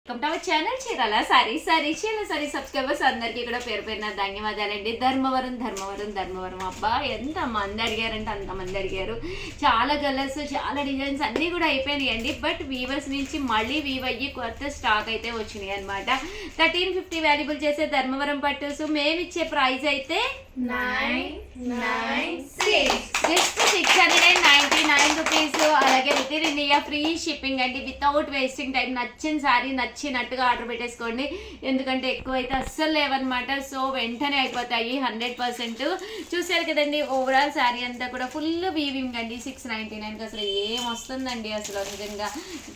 Welcome to our channel Chirala sorry subscribers అందరికీ కూడా పేరు పేరున ధన్యవాదాలండి. ధర్మవరం అబ్బా ఎంత మంది అడిగారంటే అంతమంది అడిగారు. చాలా కలర్స్ చాలా డిజైన్స్ అన్నీ కూడా అయిపోయినాయండి. బట్ వీవర్స్ నుంచి మళ్ళీ వీవ్ అయ్యి కొత్త స్టాక్ అయితే వచ్చినాయి అనమాట. 1350 వాల్యుబుల్ చేసే ధర్మవరం పట్టుస్ మేము ఇచ్చే ప్రైస్ అయితే 996 జస్ట్ 699 రూపీస్. అలాగే with in India free shipping అండి, వితౌట్ వేస్టింగ్ టైం. నచ్చిన సారీ నచ్చినట్టుగా ఆర్డర్ పెట్టేసుకోండి, ఎందుకంటే ఎక్కువ అయితే అస్సలు లేవన్నమాట. సో వెంటనే అయిపోతాయి 100%. చూసారు కదండి, ఓవరాల్ శారీ అంతా కూడా ఫుల్ వీవింగ్ అండి. 699కి అసలు ఏం వస్తుందండి అసలు నిజంగా.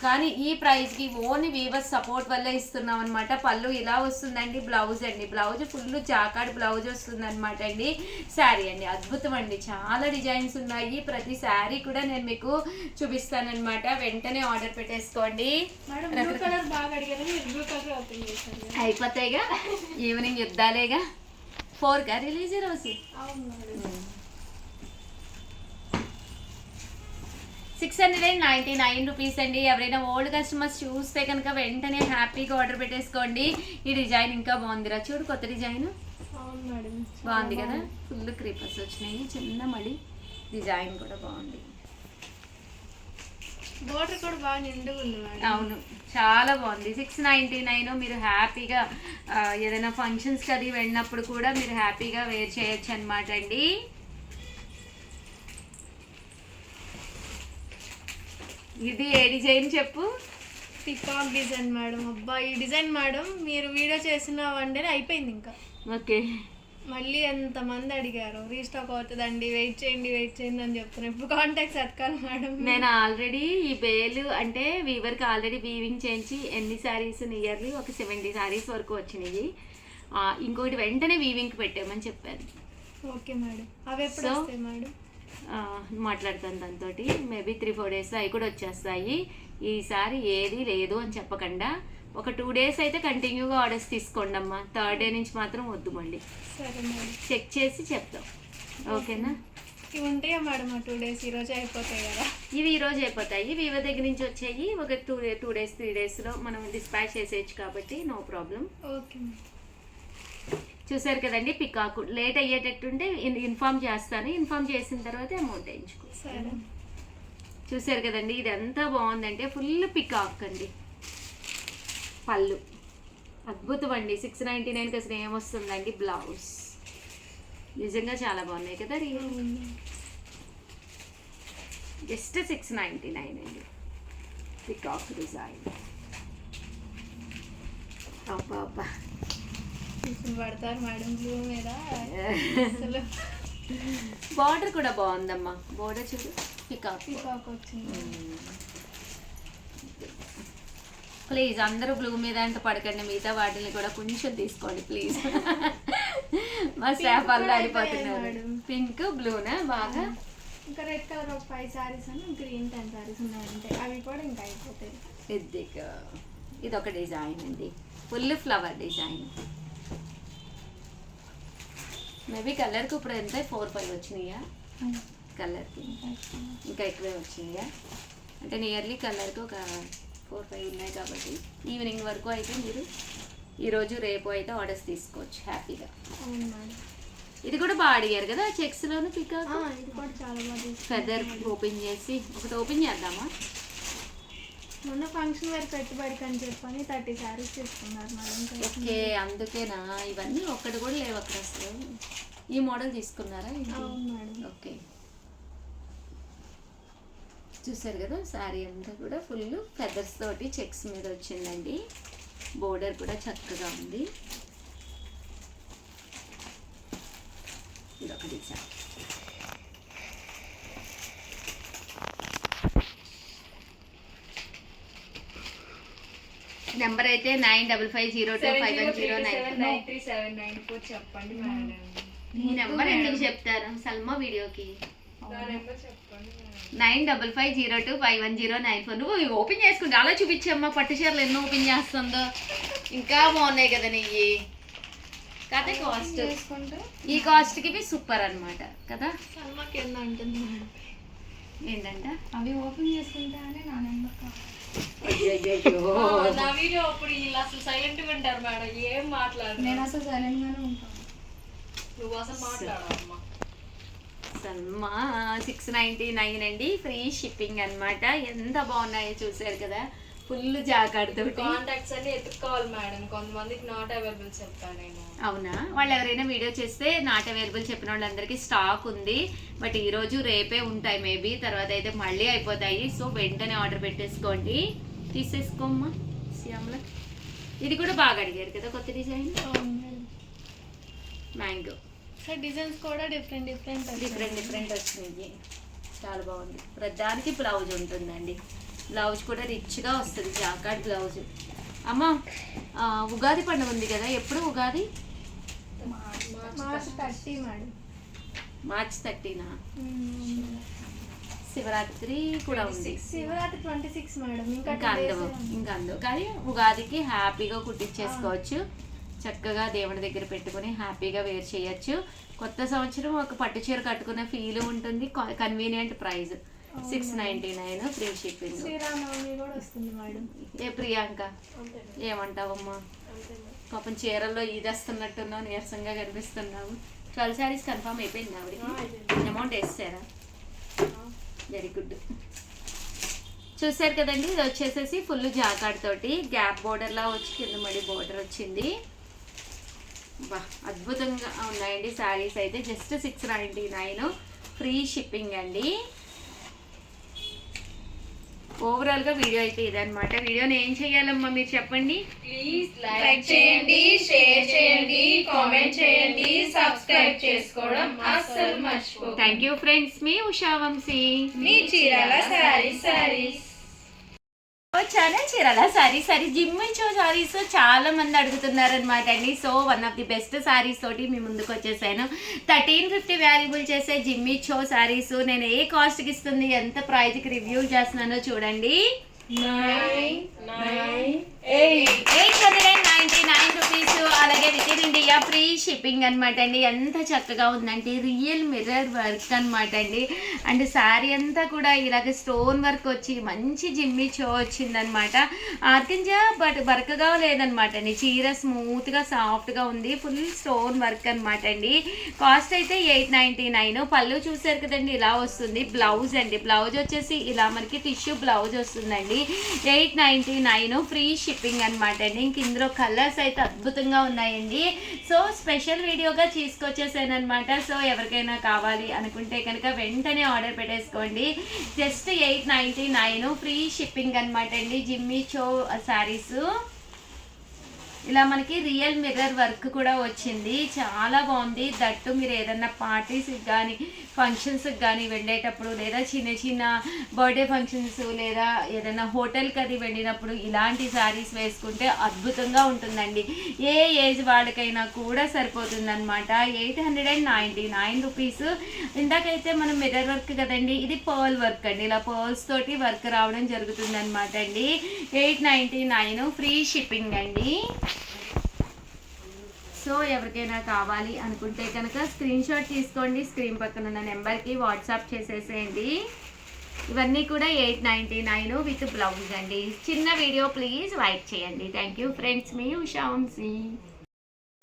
కానీ ఈ ప్రైస్కి ఓన్లీ వీవర్స్ సపోర్ట్ వల్లే ఇస్తున్నాం అనమాట. పళ్ళు ఇలా వస్తుందండి, బ్లౌజ్ అండి, బ్లౌజ్ ఫుల్ జాకాడ్ బ్లౌజ్ వస్తుంది అనమాట అండి. శారీ అండి అద్భుతం అండి, చాలా డిజైన్స్ ఉన్నాయి. ప్రతి శారీ కూడా నేను మీకు చూపిస్తానమాట. వెంటనే ఆర్డర్ పెట్టేసుకోండి. అయిపోతాయిగా, ఈవినింగ్ యుద్ధాలేగా. 4గా రిలీజ్ రోజు 699 రూపీస్ అండి. ఎవరైనా ఓల్డ్ కస్టమర్స్ చూస్తే కనుక వెంటనే హ్యాపీగా ఆర్డర్ పెట్టేసుకోండి. ఈ డిజైన్ ఇంకా బాగుందిరా, చూడు కొత్త డిజైన్ బాగుంది కదా. ఫుల్ క్రీపర్స్ వచ్చినాయి, చిన్న మళ్ళీ డిజైన్ కూడా బాగుంది. బోర్డర్ కూడా బాగా నిండుగా ఉంది. అవును, చాలా బాగుంది. 699. మీరు హ్యాపీగా ఏదైనా ఫంక్షన్స్కి అది వెళ్ళినప్పుడు కూడా మీరు హ్యాపీగా వేర్ చేయొచ్చు అనమాట అండి. ఇది ఏ డిజైన్ చెప్పు? Peacock design madam. అబ్బా ఈ డిజైన్ మేడం మీరు వీడియో చేసిన 1 డే అయిపోయింది. ఇంకా ఓకే, మళ్ళీ ఎంతమంది అడిగారు రీస్టాక్ అవుతుందండి, వెయిట్ చేయండి అని చెప్తున్నాను. ఇప్పుడు కాంటాక్ట్స్ ఎతకాలి మేడం. నేను ఆల్రెడీ ఈ బేలు అంటే వీవర్కి ఆల్రెడీ వీవింగ్ చేయించి ఎన్ని శారీస్ నియర్లీ ఒక 70 శారీస్ వరకు వచ్చినాయి. ఇంకోటి వెంటనే వీవింగ్కి పెట్టామని చెప్పాను. ఓకే మేడం, అవి ఎప్పుడు వస్తాయి మేడం? మాట్లాడతాను దాంతో. మేబీ 3-4 డేస్లో అవి కూడా వచ్చేస్తాయి. ఈసారి ఏది లేదు అని చెప్పకుండా ఒక 2 డేస్ అయితే కంటిన్యూగా ఆర్డర్స్ తీసుకోండి అమ్మా. 3rd డే నుంచి మాత్రం వద్దు, మళ్ళీ సరే మేడం, చెక్ చేసి చెప్తాం. ఓకేనా? ఇవి ఉంటాయా మేడం? 2 డేస్ ఈరోజు అయిపోతాయి కదా? ఇవి ఈరోజు అయిపోతాయి. వీవర్ దగ్గర నుంచి వచ్చాయి. ఒక 2 డేస్ 3 డేస్లో మనం డిస్పాచ్ చేసేయచ్చు కాబట్టి నో ప్రాబ్లం. ఓకే, చూసారు కదండి, పికాకు లేట్ అయ్యేటట్టుంటే ఇన్ఫామ్ చేస్తాను. ఇన్ఫామ్ చేసిన తర్వాత అమౌంట్ వేయించుకో. సరే, చూసారు కదండి, ఇది ఎంత బాగుందంటే ఫుల్ పికాక్ అండి. పళ్ళు అద్భుతం అండి. 699కి అసలు ఏమొస్తుందండి. బ్లౌజ్ నిజంగా చాలా బాగున్నాయి కదా. జస్ట్ 699 అండి. Peacock design. అబ్బా పడతారు మేడం బ్లూ మీద. బార్డర్ కూడా బాగుందమ్మా. బార్డర్ చూడు, పికాక్ వచ్చింది. ప్లీజ్ అందరూ బ్లూ మీద అంటే పడకండి, మిగతా వాటిని కూడా కొంచెం తీసుకోండి ప్లీజ్. మా స్టాఫ్ అలా అడిపోతున్నారు. పింక్ బ్లూనా బాగా. ఇంకా రెడ్ కలర్ ఒక 5 శారీస్ అని, గ్రీన్ 10 శారీస్ ఉన్నాయంటే అవి కూడా ఇంకా అయిపోతాయి. ఇది ఒక డిజైన్ అండి, ఫుల్ ఫ్లవర్ డిజైన్. మేబీ కలర్కి ఇప్పుడు ఎంత 4-5 వచ్చినాయా? కలర్కి ఇంకా ఎక్కువే వచ్చినాయా? అంటే నియర్లీ కలర్కి ఒక 4-5 ఉన్నాయి కాబట్టి ఈవినింగ్ వరకు అయితే మీరు ఈరోజు రేపు అయితే ఆర్డర్స్ తీసుకోవచ్చు హ్యాపీగా. ఇది కూడా బాగా అడిగారు కదా చెక్స్లోను పికాక్. చాలా బాగా ఫెదర్ ఓపెన్ చేసి ఒకటి ఓపెన్ చేద్దామా? మొన్న ఫంక్షన్ వేర్ పెట్టుబడికి అని చెప్పని 30 శారీస్ తీసుకున్నారు మేడం. ఓకే, అందుకేనా ఇవన్నీ ఒక్కటి కూడా లేవు అక్కడ అసలు. ఈ మోడల్ తీసుకున్నారా? ఓకే, చూసారు కదా శారీ అంతా కూడా ఫుల్ ఫెదర్స్ తోటి చెక్స్ మీద వచ్చిందండి. బోర్డర్ కూడా చక్కగా ఉంది. ఇదొక డిజైన్. నెంబర్ అయితే 9550251094. చెప్పండి మేడం. ఈ నెంబర్ ఎందుకు చెప్తారు సల్మా వీడియోకి? 9550251094. నువ్వు ఓపెన్ చేసుకుంటే అలా చూపించమ్మా. పట్టు చీరలు ఎన్నో ఓపెన్ చేస్తుందో, ఇంకా బాగున్నాయి కదా నెయ్యి. కాకపోతే కాస్ట్ ఈ కాస్ట్కి ఇవి సూపర్ అనమాట కదా. సల్మాకి ఎంత అంటుంది మేడం? ఏంటంట అవి ఓపెన్ చేసుకుంటే నా నెంబర్ అయ్యయ్యో. నా వీడియో అప్పుడు వీళ్ళు అసలు సైలెంట్ గా ఉంటారు మేడం, ఏం మాట్లాడరు. నేను అసలు సైలెంట్ గానే ఉంటాను. నువ్వు అసలు మాట్లాడమ్మా. సల్మా 699 అండి, ఫ్రీ షిప్పింగ్ అన్నమాట. ఎంత బాగున్నాయో చూసారు కదా, ఫుల్ జాకెట్ తోటి. కాంటాక్ట్స్ అన్ని ఎత్తుక్కోవాలి మేడం, కొంతమందికి నాట్ అవైలబుల్ చెప్తాను నేను. అవునా, వాళ్ళు ఎవరైనా వీడియో చేస్తే నాట్ అవైలబుల్ చెప్పిన వాళ్ళందరికీ స్టాక్ ఉంది, బట్ ఈ రోజు రేపే ఉంటాయి మేబీ, తర్వాత అయితే మళ్ళీ అయిపోతాయి. సో వెంటనే ఆర్డర్ పెట్టేసుకోండి, తీసేసుకోమ్మా. శ్యామల ఇది కూడా బాగా అడిగారు కదా, కొత్త డిజైన్ మ్యాంగో. డిజైన్స్ కూడా డిఫరెంట్ డిఫరెంట్ వచ్చినాయి, చాలా బాగుంది. ప్రతిదానికి బ్లౌజ్ ఉంటుందండి, బ్లౌజ్ కూడా రిచ్గా వస్తుంది, జాకాట్ బ్లౌజ్. అమ్మ ఉగాది పండుగ ఉంది కదా, ఎప్పుడు ఉగాది? March 30 madam. మార్చ్ 30నా? శివరాత్రి కూడా ఉంది. శివరాత్రి 26 మేడం. ఇంకా అందవు కానీ ఉగాదికి హ్యాపీగా కుట్టించేసుకోవచ్చు, చక్కగా దేవుడి దగ్గర పెట్టుకుని హ్యాపీగా వేర్ చేయొచ్చు. కొత్త సంవత్సరం ఒక పట్టు చీర కట్టుకునే ఫీల్ ఉంటుంది, convenient price 699, free shipping. Sri Rama Navami కూడా వస్తుంది మేడం. ఏ ప్రియాంక ఏమంటావమ్మా? పాపం చీరల్లో ఈదేస్తున్నట్టున్నావు, నీరసంగా కనిపిస్తున్నావు. 12 శారీస్ కన్ఫర్మ్ అయిపోయింది ఆవిడ, అమౌంట్ వేస్తారా? Very good. చూసారు కదండి, ఇది వచ్చేసేసి ఫుల్ జాకాడ్ తోటి గ్యాప్ బోర్డర్లా వచ్చి కింద మడి బోర్డర్ వచ్చింది. బా అద్భుతంగా ఉన్నాయండి శారీస్ అయితే. జస్ట్ 699, ఫ్రీ షిప్పింగ్ అండి. ఓవరాల్ గా వీడియో అయితే ఇదన్నమాట. వీడియోని ఏం చేయాలమ్మా మీరు చెప్పండి? ప్లీజ్ లైక్ చేయండి, షేర్ చేయండి, కామెంట్ చేయండి, సబ్స్క్రైబ్ చేసుకోవడం అస్సలు మర్చిపోకండి. థ్యాంక్ యూ ఫ్రెండ్స్, మీ ఉషా వంశీ, మీ చీరాల సారీస్. ఛానల్ చీరాల సారీస్ జిమ్ చో సారీస్ చాలా మంది అడుగుతున్నారు అనమాట అండి. So one of the best saris తోటి మీ ముందుకు వచ్చేసాను. 1350 వాల్యుబుల్ చేసే జిమ్మి చో సారీస్ నేను ఏ కాస్ట్కి ఇస్తుంది, ఎంత ప్రైజ్కి రివ్యూ చేస్తున్నానో చూడండి. 899 రూపీస్, అలాగే with in India free shipping అనమాట అండి. ఎంత చక్కగా ఉందంటే రియల్ మిర్రర్ వర్క్ అనమాట అండి. అండ్ శారీ అంతా కూడా ఇలాగ స్టోన్ వర్క్ వచ్చి మంచి జిమ్మి చో వచ్చిందనమాట. ఆర్కింజా బట్ వర్క్గా లేదనమాట అండి, చీర స్మూత్గా సాఫ్ట్గా ఉంది, ఫుల్ స్టోన్ వర్క్ అనమాట అండి. కాస్ట్ అయితే 899. పళ్ళు చూసారు కదండి, ఇలా వస్తుంది. బ్లౌజ్ అండి, బ్లౌజ్ వచ్చేసి ఇలా మనకి టిష్యూ బ్లౌజ్ వస్తుందండి. 899, ఫ్రీ షిప్పింగ్ అనమాట అండి. ఇంక ఇందులో కలర్స్ అయితే అద్భుతంగా ఉన్నాయండి. సో స్పెషల్ వీడియోగా తీసుకొచ్చేసాను అనమాట. సో ఎవరికైనా కావాలి అనుకుంటే కనుక వెంటనే ఆర్డర్ పెట్టేసుకోండి. జస్ట్ 899, ఫ్రీ షిప్పింగ్ అనమాట అండి. జిమ్మి చో శారీస్ ఇలా మనకి రియల్ మిర్రర్ వర్క్ కూడా వచ్చింది, చాలా బాగుంది. దట్టు మీరు ఏదన్నా పార్టీస్కి కానీ ఫంక్షన్స్కి కానీ వెళ్ళేటప్పుడు, లేదా చిన్న చిన్న బర్త్డే ఫంక్షన్స్, లేదా ఏదైనా హోటల్కి అది వెళ్ళినప్పుడు ఇలాంటి శారీస్ వేసుకుంటే అద్భుతంగా ఉంటుందండి. ఏ ఏజ్ వాళ్ళకైనా కూడా సరిపోతుంది అనమాట. 899 రూపీస్. ఇందాకైతే మనం మిర్రర్ వర్క్ కదండి, ఇది పర్ల్ వర్క్ అండి, ఇలా పర్ల్స్ తోటి వర్క్ రావడం జరుగుతుంది అనమాట అండి. 899, ఫ్రీ షిప్పింగ్ అండి. సో ఎవరికైనా కావాలి అనుకుంటే కనుక స్క్రీన్ షాట్ తీసుకోండి, స్క్రీన్ పక్కన ఉన్న నెంబర్కి వాట్సాప్ చేసేసేయండి. ఇవన్నీ కూడా 899 విత్ బ్లౌజ్ అండి. చిన్న వీడియో ప్లీజ్ లైక్ చేయండి. థ్యాంక్ యూ ఫ్రెండ్స్, మీ Usha Vamshi.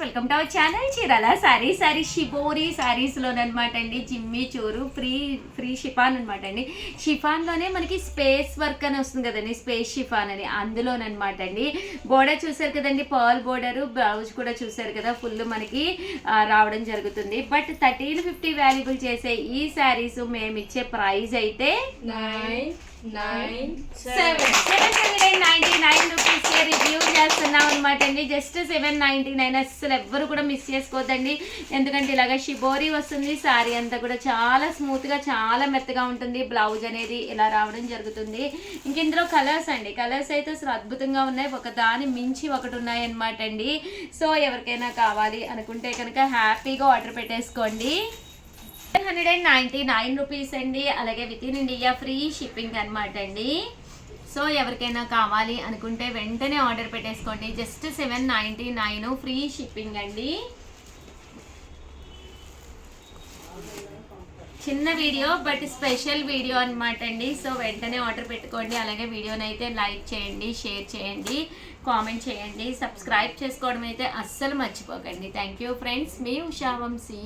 Welcome to our channel Chirala sari shibori శారీస్లోనమాట అండి. జిమ్మి చూరు ఫ్రీ షిఫాన్ అనమాట అండి. షిఫాన్లోనే మనకి స్పేస్ వర్క్ అని వస్తుంది కదండి, స్పేస్ షిఫాన్ అని, అందులోనమాట అండి. బోర్డర్ చూసారు కదండి, పర్ల్ బోర్డరు, బ్లౌజ్ కూడా చూసారు కదా, ఫుల్ మనకి రావడం జరుగుతుంది. బట్ 1350 వాల్యుబుల్ చేసే ఈ శారీస్ మేము ఇచ్చే ప్రైస్ అయితే 799 రూపీస్ రివ్యూ చేస్తున్నాం అనమాట అండి. జస్ట్ 799. అసలు ఎవ్వరు కూడా మిస్ చేసుకోవద్దండి, ఎందుకంటే ఇలాగ షిబోరి వస్తుంది. శారీ అంతా కూడా చాలా స్మూత్గా, చాలా మెత్తగా ఉంటుంది. బ్లౌజ్ అనేది ఇలా రావడం జరుగుతుంది. ఇంక ఇందులో కలర్స్ అండి, కలర్స్ అయితే అసలు అద్భుతంగా ఉన్నాయి, ఒక దాని మించి ఒకటి ఉన్నాయి అనమాట అండి. సో ఎవరికైనా కావాలి అనుకుంటే కనుక హ్యాపీగా ఆర్డర్ పెట్టేసుకోండి. 799 రూపీస్ అండి, అలాగే with in India free shipping అనమాట అండి. సో ఎవరికైనా కావాలి అనుకుంటే వెంటనే ఆర్డర్ పెట్టేసుకోండి. జస్ట్ 799, ఫ్రీ షిప్పింగ్ అండి. చిన్న వీడియో బట్ స్పెషల్ వీడియో అనమాట అండి. సో వెంటనే ఆర్డర్ పెట్టుకోండి. అలాగే వీడియోని అయితే లైక్ చేయండి, షేర్ చేయండి, కామెంట్ చేయండి, సబ్స్క్రైబ్ చేసుకోవడం అయితే అస్సలు మర్చిపోకండి. థ్యాంక్ యూ ఫ్రెండ్స్, మీ ఉషా వంశీ.